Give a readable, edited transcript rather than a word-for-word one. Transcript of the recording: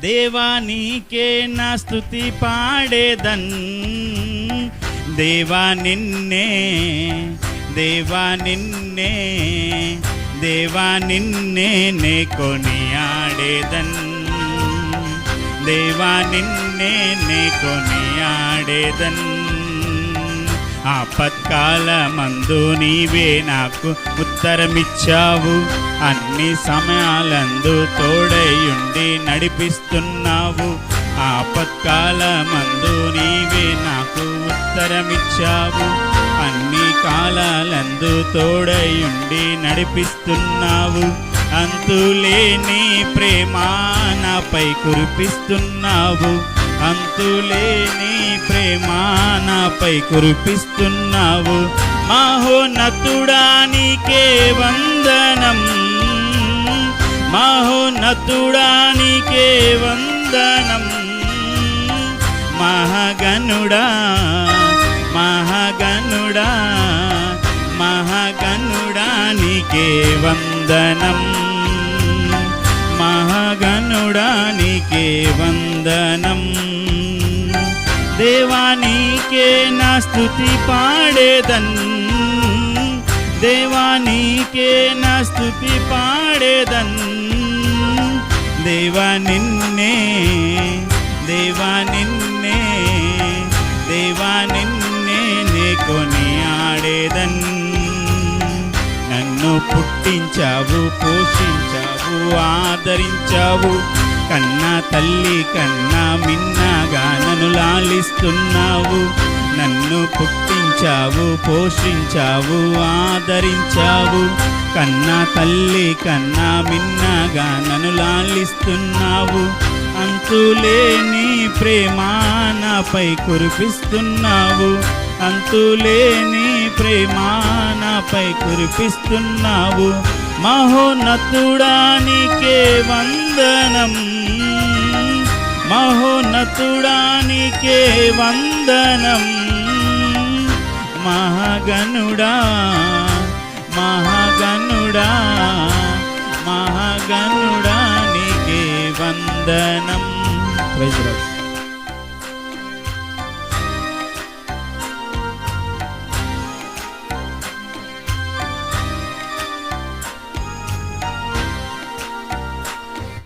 దేవా నీకే నా స్తుతి పాడేదన్, దేవా నిన్నే, దేవా నిన్నే, దేవా నిన్నే నే కొనియాడేదన్, దేవా నిన్నే నే కొనియాడేదన్. ఆపత్కాలమందు నీవే నాకు ఉత్తరమిచ్చావు, అన్ని సమయాలందు తోడయుండి నడిపిస్తున్నావు. ఆపత్కాలమందు నీవే నాకు ఉత్తరమిచ్చావు, అన్ని కాలాలందు తోడయుండి నడిపిస్తున్నావు. అంతులేని ప్రేమ నాపై కురిపిస్తున్నావు, అంతులేని ప్రేమ నాపై కురిపిస్తున్నావు. మహోన్నతుడా నీకే వందనం, మహోన్నతుడా నీకే వందనం. మహాగణుడా, మహాగణుడా, మహాగణుడా నీకే వందనం, మహాగణుడా నీకే వందనం. దేవా నీకే నా స్తుతి పాడేదన్, దేవా నీకే నా స్తుతి పాడేదన్. దేవా నిన్నే, దేవా నిన్నే, దేవా నిన్నే నే కొనియాడేదన్. నన్ను పుట్టించావు, పోషించావు, ఆదరించావు. కన్నా తల్లి కన్నా మిన్నగా నన్ను లాలిస్తున్నావు. నన్ను పుట్టించావు, పోషించావు, ఆదరించావు. కన్నా తల్లి కన్నా మిన్నగా నన్ను లాలిస్తున్నావు. అంతులేని ప్రేమ నాపై కురిపిస్తున్నావు, అంతులేని ప్రేమ నాపై కురిపిస్తున్నావు. మహోన్నతుడా నీకే వందనం, మహోన్నతుడా నీకే వందనం. మహాగణుడా, మహాగణుడా, మహాగణుడా నీకే వందనం. Praise the lord.